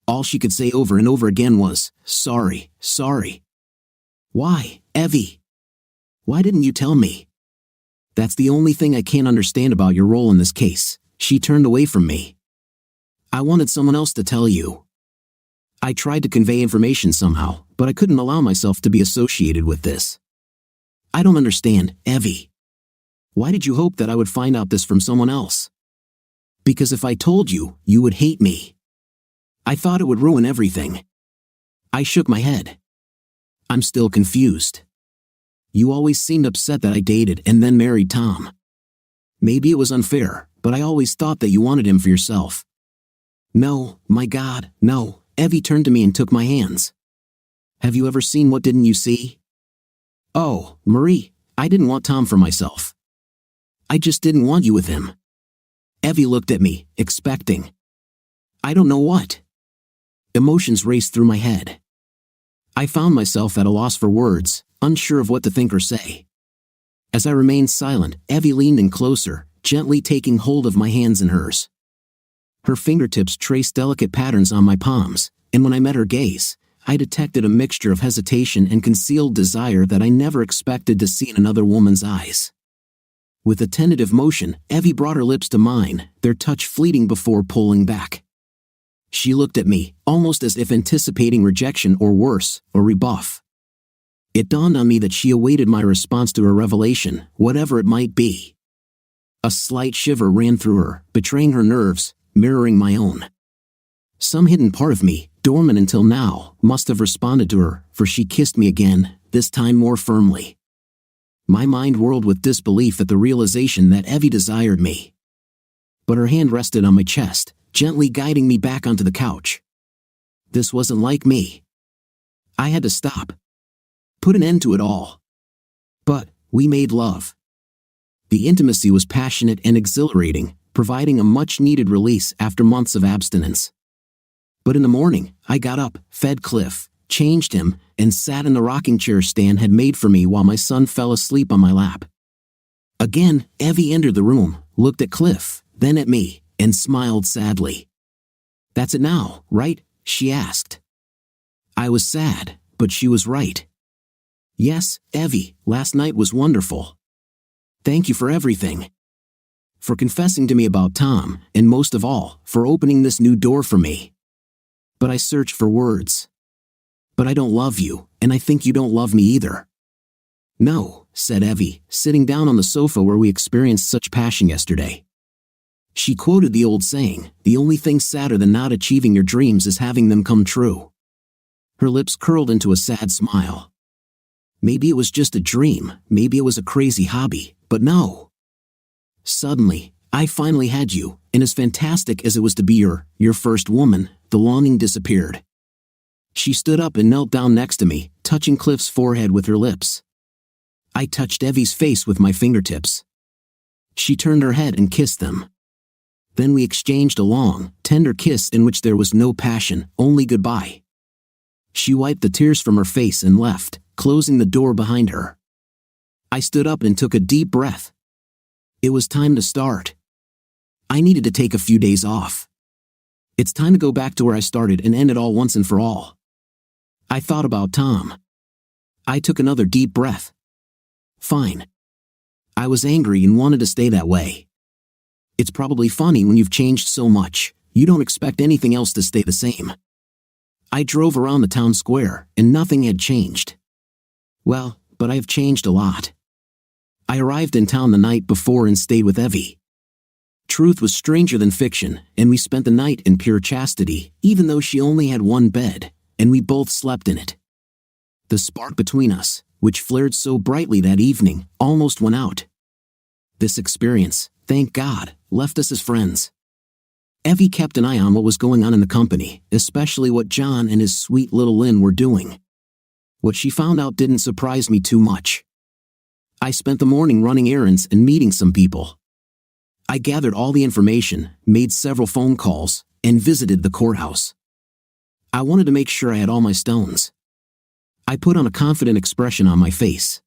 Speaker 2: All she could say over and over again was, sorry, sorry. Why, Evie? Why didn't you tell me? That's the only thing I can't understand about your role in this case. She turned away from me. I wanted someone else to tell you. I tried to convey information somehow, but I couldn't allow myself to be associated with this. I don't understand, Evie. Why did you hope that I would find out this from someone else? Because if I told you, you would hate me. I thought it would ruin everything. I shook my head. I'm still confused. You always seemed upset that I dated and then married Tom. Maybe it was unfair, but I always thought that you wanted him for yourself. No, my God, no. Evie turned to me and took my hands. Have you ever seen What Didn't You See? Oh, Marie, I didn't want Tom for myself. I just didn't want you with him. Evie looked at me, expecting. I don't know what. Emotions raced through my head. I found myself at a loss for words, unsure of what to think or say. As I remained silent, Evie leaned in closer, gently taking hold of my hands in hers. Her fingertips traced delicate patterns on my palms, and when I met her gaze, I detected a mixture of hesitation and concealed desire that I never expected to see in another woman's eyes. With a tentative motion, Evie brought her lips to mine, their touch fleeting before pulling back. She looked at me, almost as if anticipating rejection or worse, a rebuff. It dawned on me that she awaited my response to her revelation, whatever it might be. A slight shiver ran through her, betraying her nerves, mirroring my own. Some hidden part of me, dormant until now, must have responded to her, for she kissed me again, this time more firmly. My mind whirled with disbelief at the realization that Evie desired me. But her hand rested on my chest, gently guiding me back onto the couch. This wasn't like me. I had to stop. Put an end to it all. But we made love. The intimacy was passionate and exhilarating, providing a much-needed release after months of abstinence. But in the morning, I got up, fed Cliff, changed him, and sat in the rocking chair Stan had made for me while my son fell asleep on my lap. Again, Evie entered the room, looked at Cliff, then at me, and smiled sadly. "That's it now, right?" she asked. I was sad, but she was right. "Yes, Evie, last night was wonderful. Thank you for everything. For confessing to me about Tom, and most of all, for opening this new door for me." But I searched for words. "But I don't love you, and I think you don't love me either." "No, said Evie, sitting down on the sofa where we experienced such passion yesterday. She quoted the old saying, "The only thing sadder than not achieving your dreams is having them come true." Her lips curled into a sad smile. Maybe it was just a dream, maybe it was a crazy hobby, but no. Suddenly, I finally had you, and as fantastic as it was to be your first woman, the longing disappeared. She stood up and knelt down next to me, touching Cliff's forehead with her lips. I touched Evie's face with my fingertips. She turned her head and kissed them. Then we exchanged a long, tender kiss in which there was no passion, only goodbye. She wiped the tears from her face and left, closing the door behind her. I stood up and took a deep breath. It was time to start. I needed to take a few days off. It's time to go back to where I started and end it all once and for all. I thought about Tom. I took another deep breath. Fine. I was angry and wanted to stay that way. It's probably funny when you've changed so much, you don't expect anything else to stay the same. I drove around the town square, and nothing had changed. Well, but I have changed a lot. I arrived in town the night before and stayed with Evie. Truth was stranger than fiction, and we spent the night in pure chastity, even though she only had one bed, and we both slept in it. The spark between us, which flared so brightly that evening, almost went out. This experience, thank God, left us as friends. Evie kept an eye on what was going on in the company, especially what John and his sweet little Lynn were doing. What she found out didn't surprise me too much. I spent the morning running errands and meeting some people. I gathered all the information, made several phone calls, and visited the courthouse. I wanted to make sure I had all my stones. I put on a confident expression on my face.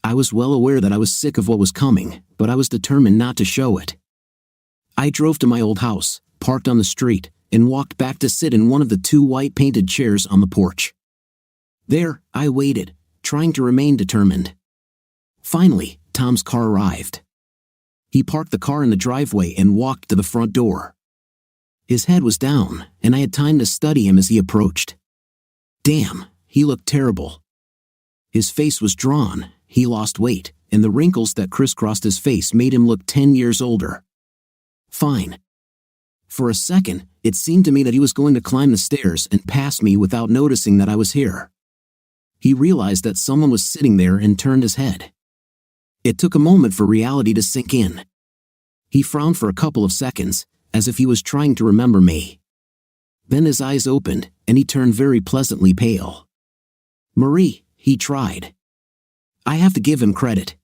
Speaker 2: I was well aware that I was sick of what was coming, but I was determined not to show it. I drove to my old house, parked on the street, and walked back to sit in one of the two white-painted chairs on the porch. There, I waited, trying to remain determined. Finally, Tom's car arrived. He parked the car in the driveway and walked to the front door. His head was down, and I had time to study him as he approached. Damn, he looked terrible. His face was drawn, he lost weight, and the wrinkles that crisscrossed his face made him look 10 years older. Fine. For a second, it seemed to me that he was going to climb the stairs and pass me without noticing that I was here. He realized that someone was sitting there and turned his head. It took a moment for reality to sink in. He frowned for a couple of seconds, as if he was trying to remember me. Then his eyes opened, and he turned very pleasantly pale. "Marie," he tried. I have to give him credit.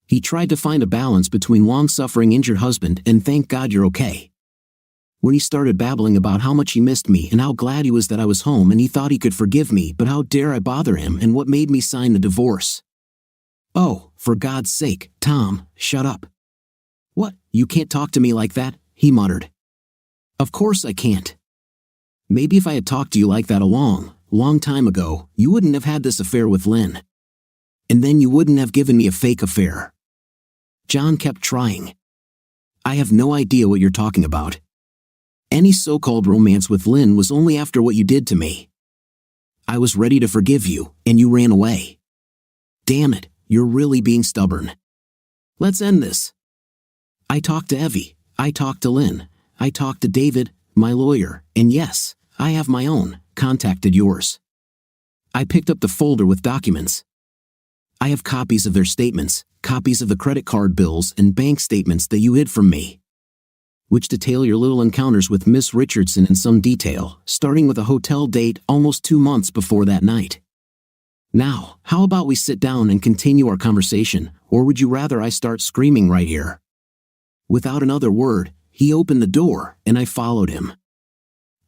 Speaker 2: He tried to find a balance between long-suffering injured husband and thank God you're okay. When he started babbling about how much he missed me and how glad he was that I was home and he thought he could forgive me, but how dare I bother him and what made me sign the divorce. "Oh, for God's sake, Tom, shut up." "What, you can't talk to me like that?" he muttered. "Of course I can't. Maybe if I had talked to you like that a long time ago, you wouldn't have had this affair with Lynn. And then you wouldn't have given me a fake affair." John kept trying. "I have no idea what you're talking about. Any so-called romance with Lynn was only after what you did to me. I was ready to forgive you, and you ran away. Damn it, you're really being stubborn. Let's end this." I talked to Evie, I talked to Lynn, I talked to David, my lawyer, and yes, I have my own, contacted yours. I picked up the folder with documents. I have copies of their statements, copies of the credit card bills and bank statements that you hid from me, which detail your little encounters with Miss Richardson in some detail, starting with a hotel date almost 2 months before that night. Now, how about we sit down and continue our conversation, or would you rather I start screaming right here? Without another word, he opened the door, and I followed him.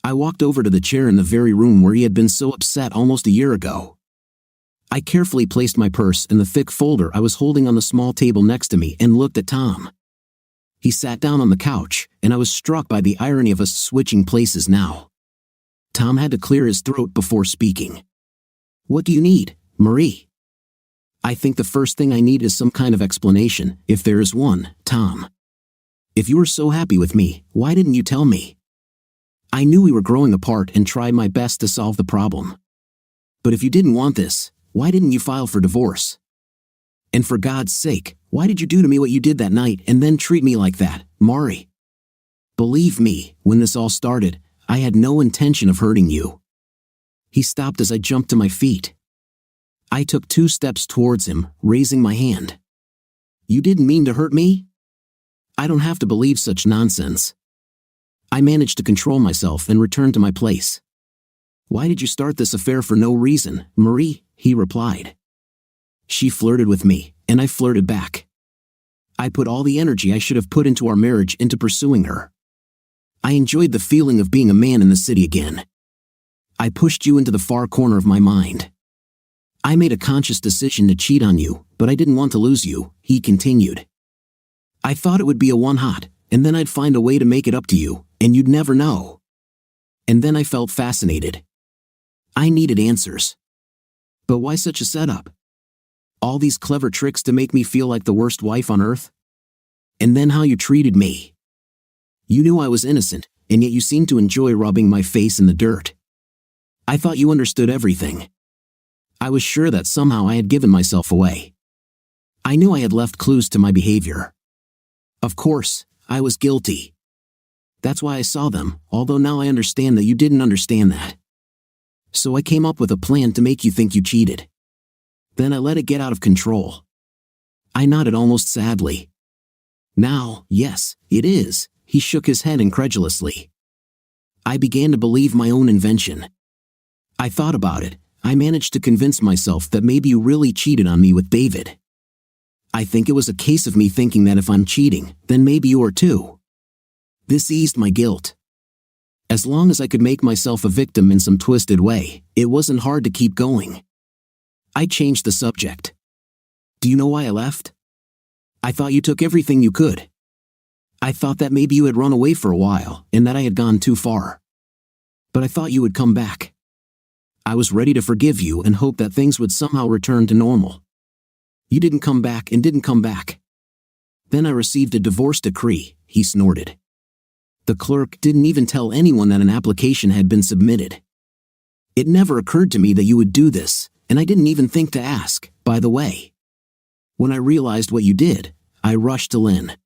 Speaker 2: I walked over to the chair in the very room where he had been so upset almost a year ago. I carefully placed my purse in the thick folder I was holding on the small table next to me and looked at Tom. He sat down on the couch, and I was struck by the irony of us switching places now. Tom had to clear his throat before speaking. "What do you need, Marie?" "I think the first thing I need is some kind of explanation, if there is one, Tom. If you were so happy with me, why didn't you tell me? I knew we were growing apart and tried my best to solve the problem. But if you didn't want this, why didn't you file for divorce?" And for God's sake, why did you do to me what you did that night and then treat me like that, Mari? Believe me, when this all started, I had no intention of hurting you. He stopped as I jumped to my feet. I took 2 steps towards him, raising my hand. You didn't mean to hurt me? I don't have to believe such nonsense. I managed to control myself and return to my place. Why did you start this affair for no reason, Marie? He replied. She flirted with me, and I flirted back. I put all the energy I should have put into our marriage into pursuing her. I enjoyed the feeling of being a man in the city again. I pushed you into the far corner of my mind. I made a conscious decision to cheat on you, but I didn't want to lose you, he continued. I thought it would be a one-hot, and then I'd find a way to make it up to you, and you'd never know. And then I felt fascinated. I needed answers. But why such a setup? All these clever tricks to make me feel like the worst wife on earth? And then how you treated me. You knew I was innocent, and yet you seemed to enjoy rubbing my face in the dirt. I thought you understood everything. I was sure that somehow I had given myself away. I knew I had left clues to my behavior. Of course, I was guilty. That's why I saw them, although now I understand that you didn't understand that. So I came up with a plan to make you think you cheated. Then I let it get out of control. I nodded almost sadly. Now, yes, it is, he shook his head incredulously. I began to believe my own invention. I thought about it. I managed to convince myself that maybe you really cheated on me with David. I think it was a case of me thinking that if I'm cheating, then maybe you are too. This eased my guilt. As long as I could make myself a victim in some twisted way, it wasn't hard to keep going. I changed the subject. Do you know why I left? I thought you took everything you could. I thought that maybe you had run away for a while, and that I had gone too far. But I thought you would come back. I was ready to forgive you and hope that things would somehow return to normal. You didn't come back and didn't come back. Then I received a divorce decree, he snorted. The clerk didn't even tell anyone that an application had been submitted. It never occurred to me that you would do this, and I didn't even think to ask, by the way. When I realized what you did, I rushed to Lynn.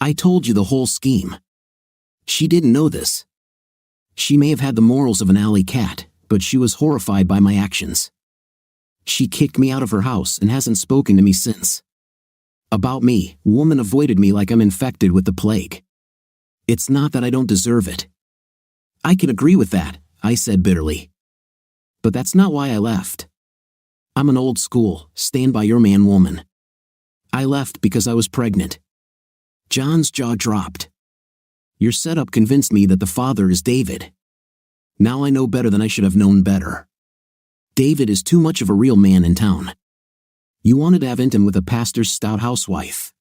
Speaker 2: I told you the whole scheme. She didn't know this. She may have had the morals of an alley cat, but she was horrified by my actions. She kicked me out of her house and hasn't spoken to me since. About me, woman avoided me like I'm infected with the plague. It's not that I don't deserve it. I can agree with that, I said bitterly. But that's not why I left. I'm an old school, stand by your man woman. I left because I was pregnant. John's jaw dropped. Your setup convinced me that the father is David. Now I know better than I should have known better. David is too much of a real man in town. You wanted to have intim with a pastor's stout housewife.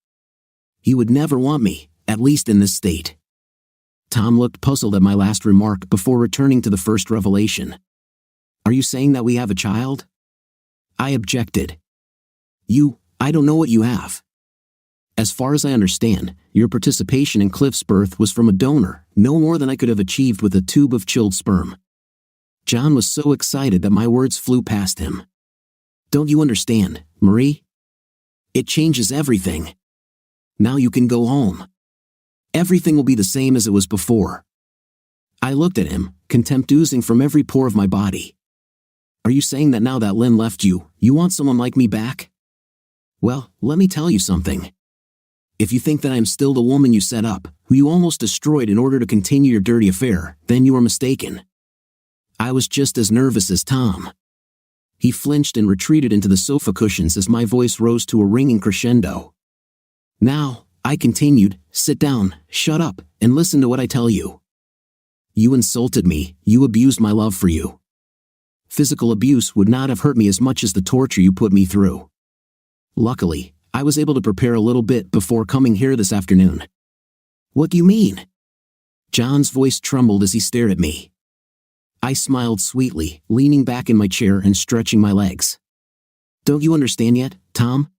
Speaker 2: He would never want me, at least in this state. Tom looked puzzled at my last remark before returning to the first revelation. Are you saying that we have a child? I objected. I don't know what you have. As far as I understand, your participation in Cliff's birth was from a donor, no more than I could have achieved with a tube of chilled sperm. John was so excited that my words flew past him. Don't you understand, Marie? It changes everything. Now you can go home. Everything will be the same as it was before. I looked at him, contempt oozing from every pore of my body. Are you saying that now that Lynn left you, you want someone like me back? Well, let me tell you something. If you think that I am still the woman you set up, who you almost destroyed in order to continue your dirty affair, then you are mistaken. I was just as nervous as Tom. He flinched and retreated into the sofa cushions as my voice rose to a ringing crescendo. Now, I continued, sit down, shut up, and listen to what I tell you. You insulted me, you abused my love for you. Physical abuse would not have hurt me as much as the torture you put me through. Luckily, I was able to prepare a little bit before coming here this afternoon. What do you mean? John's voice trembled as he stared at me. I smiled sweetly, leaning back in my chair and stretching my legs. Don't you understand yet, Tom?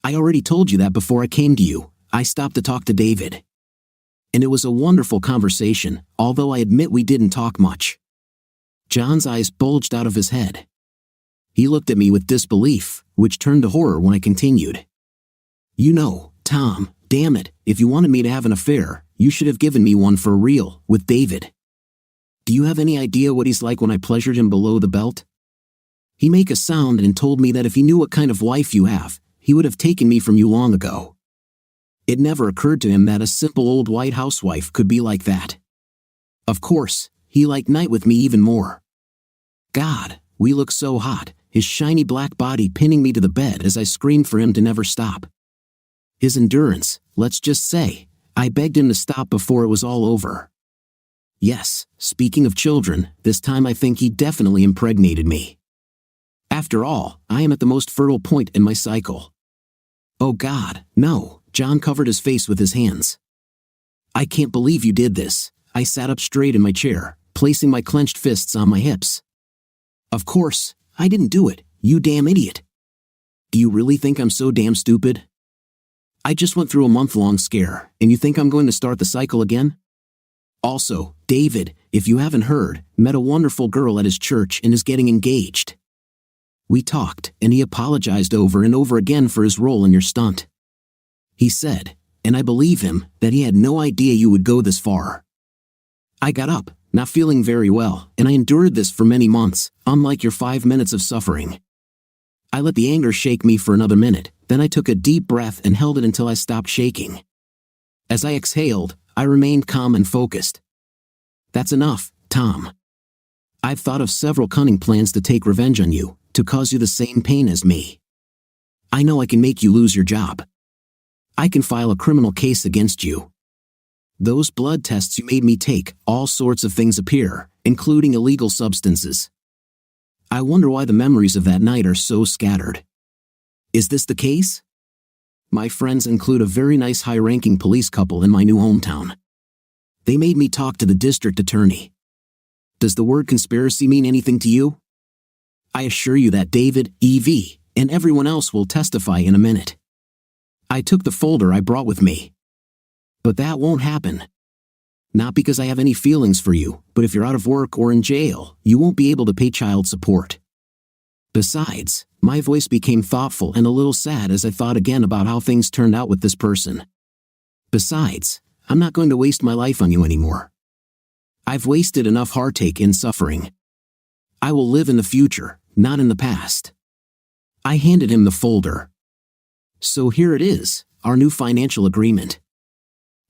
Speaker 2: I already told you that before I came to you. I stopped to talk to David. And it was a wonderful conversation, although I admit we didn't talk much. John's eyes bulged out of his head. He looked at me with disbelief, which turned to horror when I continued. You know, Tom, damn it, if you wanted me to have an affair, you should have given me one for real, with David. Do you have any idea what he's like when I pleasured him below the belt? He make a sound and told me that if he knew what kind of wife you have, he would have taken me from you long ago. It never occurred to him that a simple old white housewife could be like that. Of course, he liked night with me even more. God, we looked so hot, his shiny black body pinning me to the bed as I screamed for him to never stop. His endurance, let's just say, I begged him to stop before it was all over. Yes, speaking of children, this time I think he definitely impregnated me. After all, I am at the most fertile point in my cycle. Oh God, no, John covered his face with his hands. I can't believe you did this. I sat up straight in my chair, placing my clenched fists on my hips. Of course, I didn't do it, you damn idiot. Do you really think I'm so damn stupid? I just went through a month-long scare, and you think I'm going to start the cycle again? Also, David, if you haven't heard, met a wonderful girl at his church and is getting engaged. We talked, and he apologized over and over again for his role in your stunt. He said, and I believe him, that he had no idea you would go this far. I got up, not feeling very well, and I endured this for many months, unlike your 5 minutes of suffering. I let the anger shake me for another minute, then I took a deep breath and held it until I stopped shaking. As I exhaled, I remained calm and focused. That's enough, Tom. I've thought of several cunning plans to take revenge on you, to cause you the same pain as me. I know I can make you lose your job. I can file a criminal case against you. Those blood tests you made me take, all sorts of things appear, including illegal substances. I wonder why the memories of that night are so scattered. Is this the case? My friends include a very nice high-ranking police couple in my new hometown. They made me talk to the district attorney. Does the word conspiracy mean anything to you? I assure you that David, Evie, and everyone else will testify in a minute. I took the folder I brought with me. But that won't happen. Not because I have any feelings for you, but if you're out of work or in jail, you won't be able to pay child support. Besides, my voice became thoughtful and a little sad as I thought again about how things turned out with this person. Besides, I'm not going to waste my life on you anymore. I've wasted enough heartache and suffering. I will live in the future, not in the past. I handed him the folder. So here it is, our new financial agreement.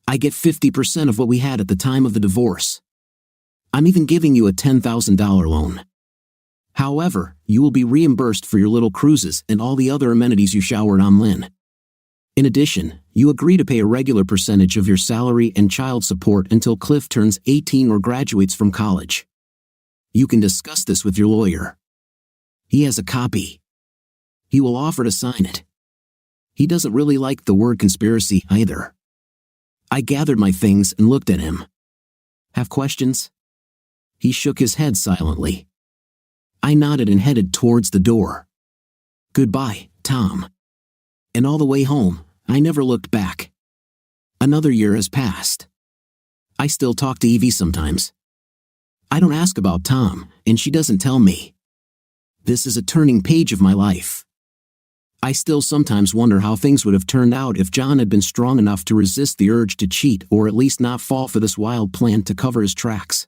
Speaker 2: I get 50% of what we had at the time of the divorce. I'm even giving you a $10,000 loan. However, you will be reimbursed for your little cruises and all the other amenities you showered on Lynn. In addition, you agree to pay a regular percentage of your salary and child support until Cliff turns 18 or graduates from college. You can discuss this with your lawyer. He has a copy. He will offer to sign it. He doesn't really like the word conspiracy either. I gathered my things and looked at him. Have questions? He shook his head silently. I nodded and headed towards the door. Goodbye, Tom. And all the way home, I never looked back. Another year has passed. I still talk to Evie sometimes. I don't ask about Tom, and she doesn't tell me. This is a turning page of my life. I still sometimes wonder how things would have turned out if John had been strong enough to resist the urge to cheat or at least not fall for this wild plan to cover his tracks.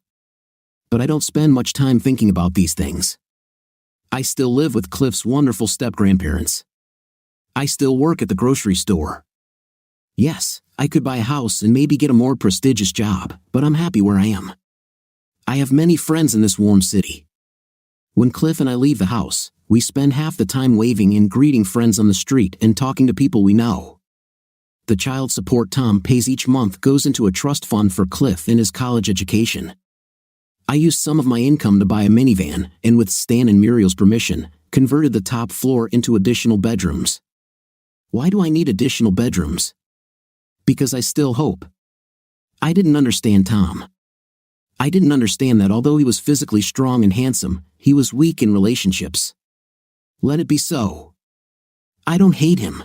Speaker 2: But I don't spend much time thinking about these things. I still live with Cliff's wonderful step-grandparents. I still work at the grocery store. Yes, I could buy a house and maybe get a more prestigious job, but I'm happy where I am. I have many friends in this warm city. When Cliff and I leave the house, we spend half the time waving and greeting friends on the street and talking to people we know. The child support Tom pays each month goes into a trust fund for Cliff and his college education. I used some of my income to buy a minivan, and with Stan and Muriel's permission, converted the top floor into additional bedrooms. Why do I need additional bedrooms? Because I still hope. I didn't understand Tom. I didn't understand that although he was physically strong and handsome, he was weak in relationships. Let it be so. I don't hate him.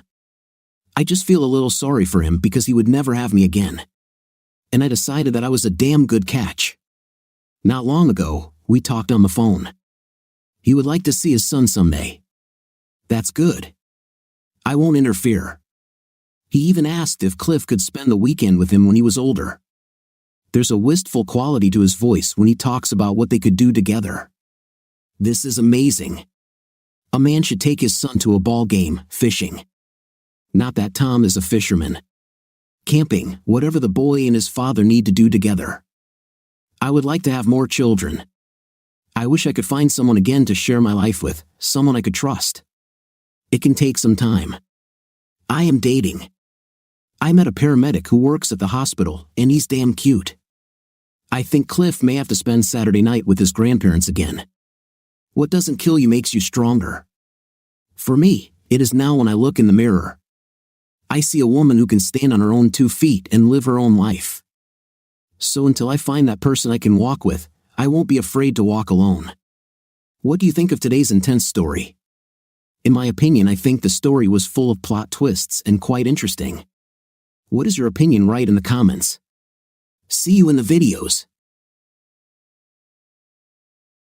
Speaker 2: I just feel a little sorry for him because he would never have me again. And I decided that I was a damn good catch. Not long ago, we talked on the phone. He would like to see his son someday. That's good. I won't interfere. He even asked if Cliff could spend the weekend with him when he was older. There's a wistful quality to his voice when he talks about what they could do together. This is amazing. A man should take his son to a ball game, fishing. Not that Tom is a fisherman. Camping, whatever the boy and his father need to do together. I would like to have more children. I wish I could find someone again to share my life with, someone I could trust. It can take some time. I am dating. I met a paramedic who works at the hospital, and he's damn cute. I think Cliff may have to spend Saturday night with his grandparents again. What doesn't kill you makes you stronger. For me, it is now when I look in the mirror. I see a woman who can stand on her own 2 feet and live her own life. So until I find that person I can walk with, I won't be afraid to walk alone. What do you think of today's intense story? In my opinion, I think the story was full of plot twists and quite interesting. What is your opinion? Write in the comments. See you in the videos.